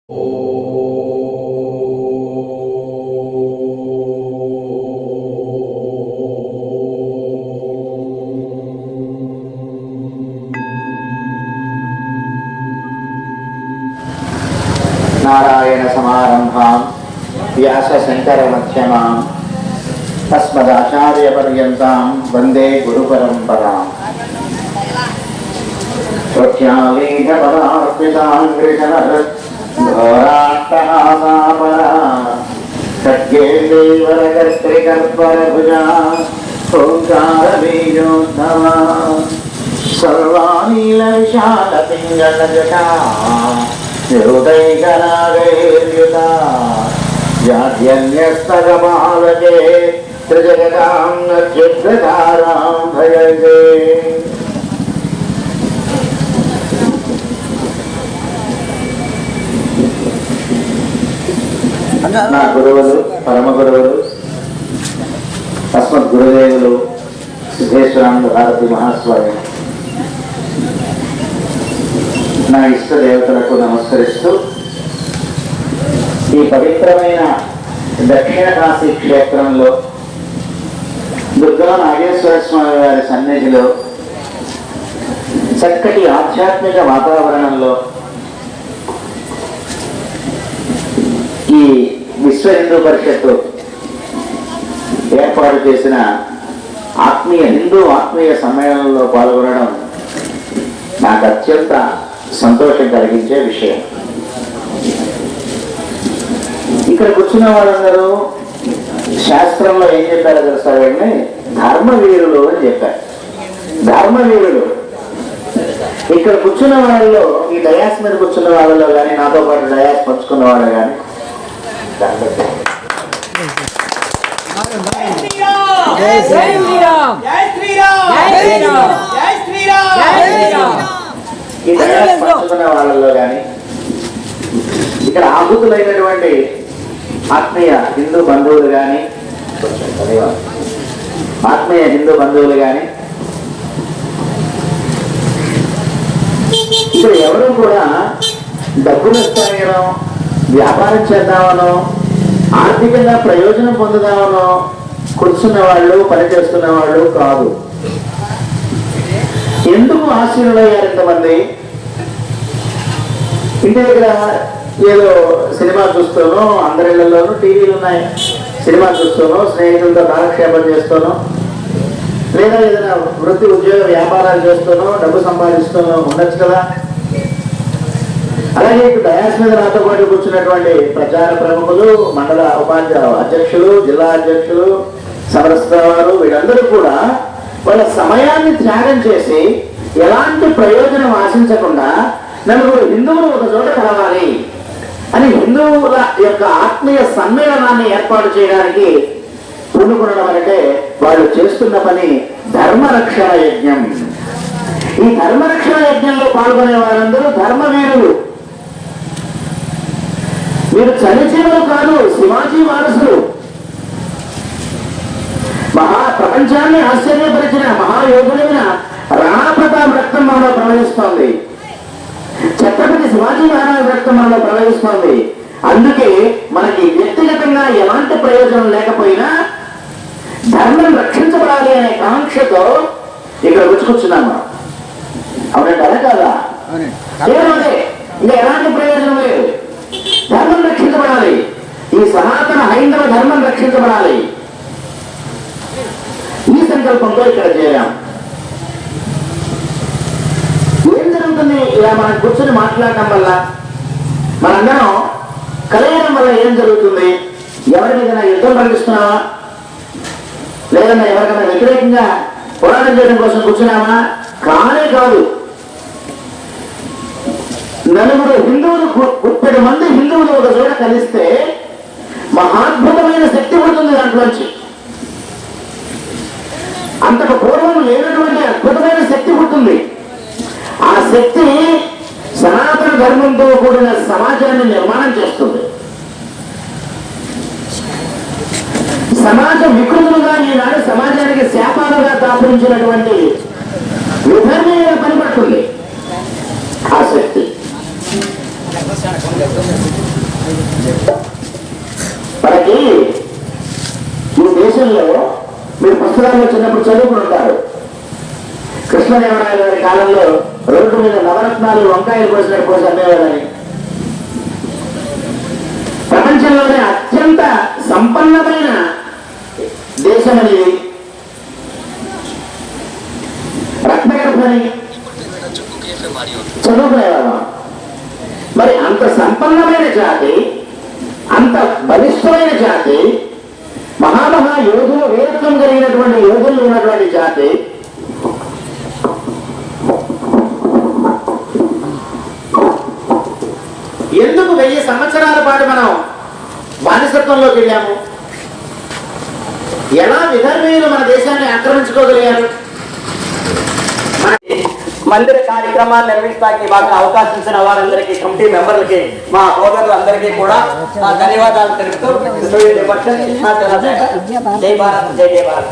నారాయణ సమారంభాం వ్యాస శంకర మధ్యమాం తస్మదాచార్య పర్యంతాం వందే గురు పరంపరాం. శ్రోత్యావేద పదార్పితాంగ్రిషనరాట్టహాసాపరా ఖడ్గేంద్రీవరకర్త్రికర్పరభుజా ఓంకారబీజోద్ధవా సర్వాణీల విశాల పింగళజటా నిరుదైకనాగైర్యుతా జాడ్యన్యస్తగమాలకే త్రిజగతాం నచ్యుద్ధధారాం భజతే. నా గురువులు పరమ గురువులు తస్మత్ గురుదేవులు సిద్ధేశ్వరానంద భారతి మహాస్వామి, నా ఇష్ట దేవతలకు నమస్కరిస్తూ ఈ పవిత్రమైన దక్షిణ కాశీ క్షేత్రంలో దుర్గా నాగేశ్వర స్వామి వారి సన్నిధిలో చక్కటి ఆధ్యాత్మిక వాతావరణంలో ఈ విశ్వ హిందూ పరిషత్తు ఏర్పాటు చేసిన హిందూ ఆత్మీయ సమ్మేళనంలో పాల్గొనడం నాకు అత్యంత సంతోషం కలిగించే విషయం. ఇక్కడ కూర్చున్న వాళ్ళందరూ శాస్త్రంలో ఏం చెప్పారో తెలుస్తారండి, ధర్మవీరులు అని చెప్పారు. ధర్మవీరులు ఇక్కడ కూర్చున్న వాళ్ళలో, ఈ డయాస్ మీద కూర్చున్న వాళ్ళలో కానీ, నాతో పాటు డయాస్ పంచుకున్న వాళ్ళు కానీ ఈ డయాస్ పంచుకున్న వాళ్ళలో కానీ, ఇక్కడ ఆహుతులైనటువంటి ఆత్మీయ హిందూ బంధువులు కానీ ఇక్కడ ఎవరు కూడా డబ్బులు వస్తాయనో, వ్యాపారం చేద్దామనో, ఆర్థికంగా ప్రయోజనం పొందుదామనో కూర్చున్న వాళ్ళు, పనిచేస్తున్న వాళ్ళు కాదు. ఎందుకు ఆశీనులయ్యారు ఇంతమంది? ఇంటి దగ్గర ఏదో సినిమా చూస్తూనో, అందరిళ్లలోనూ టీవీలు ఉన్నాయి, సినిమా చూస్తూనో, స్నేహితులతో కాలక్షేపం చేస్తూనో, లేదా ఏదైనా వృత్తి ఉద్యోగ వ్యాపారాలు చేస్తూనో డబ్బు సంపాదిస్తూనో ఉండొచ్చు కదా. అలాగే ఇప్పుడు డయాస్ మీద నాతో పాటు కూర్చున్నటువంటి ప్రచార ప్రముఖులు, మండల ఉపాధ్యాయ అధ్యక్షులు, జిల్లా అధ్యక్షులు, సమరస్త వారు, వీళ్ళందరూ కూడా వాళ్ళ సమయాన్ని త్యాగం చేసి ఎలాంటి ప్రయోజనం ఆశించకుండా నలుగురు హిందువులు ఒక చోట కలవాలి అని హిందువుల యొక్క ఆత్మీయ సమ్మేళనాన్ని ఏర్పాటు చేయడానికి పూనుకునడం అంటే వాళ్ళు చేస్తున్న పని ధర్మరక్షణ యజ్ఞం. ఈ ధర్మరక్షణ యజ్ఞంలో పాల్గొనే వారందరూ ధర్మవీరులు. మీరు చలిచీవులు కాదు, శివాజీ వారసులు. ప్రపంచాన్ని ఆశ్చర్యపరిచిన మహాయోధులైన రాణా ప్రతాప్ రక్తం మనలో ప్రవహిస్తోంది, ఛత్రపతి శివాజీ మహారాజ్ రక్తం మనలో ప్రవహిస్తోంది. అందుకే మనకి వ్యక్తిగతంగా ఎలాంటి ప్రయోజనం లేకపోయినా ధర్మం రక్షించబడాలి అనే కాంక్షతో ఇక్కడ కూర్చున్నాము. అవునంటే అలా కాదా? ఏమంటే ఇంకా ఎలాంటి ప్రయోజనం లేదు, ధర్మం రక్షించబడాలి, ఈ సనాతన హైందవ ధర్మం రక్షించబడాలి. ఈ సంకల్పంతో ఇక్కడ చేరాం. ఏం జరుగుతుంది? ఇలా మనం కూర్చొని మాట్లాడటం వల్ల, మనందరం కలియడం వల్ల ఏం జరుగుతుంది? ఎవరి మీద యుద్ధం ప్రకటిస్తున్నావా, లేదన్నా ఎవరికైనా వ్యతిరేకంగా పోరాటం చేయడం కోసం కూర్చున్నామా? కానే కాదు. నలుగురు హిందువులు, 30 మంది హిందువులు ఒక చోట కలిస్తే మహాద్భుతమైన శక్తి ఉంటుంది దాంట్లోంచి. అంతకు పూర్వం లేనటువంటి అద్భుతమైన శక్తి పుట్టింది. ఆ శక్తి సనాతన ధర్మంతో కూడిన సమాజాన్ని నిర్మాణం చేస్తుంది. సమాజ వికృతులుగా ఈనాడు సమాజానికి శాపాలుగా దాపురించినటువంటి విధర్మీయ పనిపడుతుంది ఆ శక్తి. మనకి ఈ దేశంలో మీరు పుస్తకాల్లో చిన్నప్పుడు చదువుకుని ఉంటారు. కృష్ణదేవరాయ గారి కాలంలో రోడ్డు మీద నవరత్నాలు వంకాయలు కోసినట్టు కోసి అమ్మేవాళ్ళని. ప్రపంచంలోనే అత్యంత సంపన్నమైన దేశం అనేది, రత్నగర్భని చదువుకునేవాళ్ళం. మరి అంత సంపన్నమైన జాతి, అంత బలిష్టమైన జాతి, మహామహా యోధులు, వేదత్వం కలిగినటువంటి యోధులు ఉన్నటువంటి జాతి ఎందుకు 1000 సంవత్సరాల పాటు మనం బానిసత్వంలోకి వెళ్ళాము? ఎలా విధర్మీయులు మన దేశాన్ని ఆక్రమించుకోగలిగారు? మందిర కార్యక్రమాన్ని నిర్వహించడానికి బాగా అవకాశం ఇచ్చిన వారందరికీ, కమిటీ మెంబర్లకి, మా సోదరులందరికీ కూడా ధన్యవాదాలు తెలుపుతూ జై భారత్, జై జై భారత్.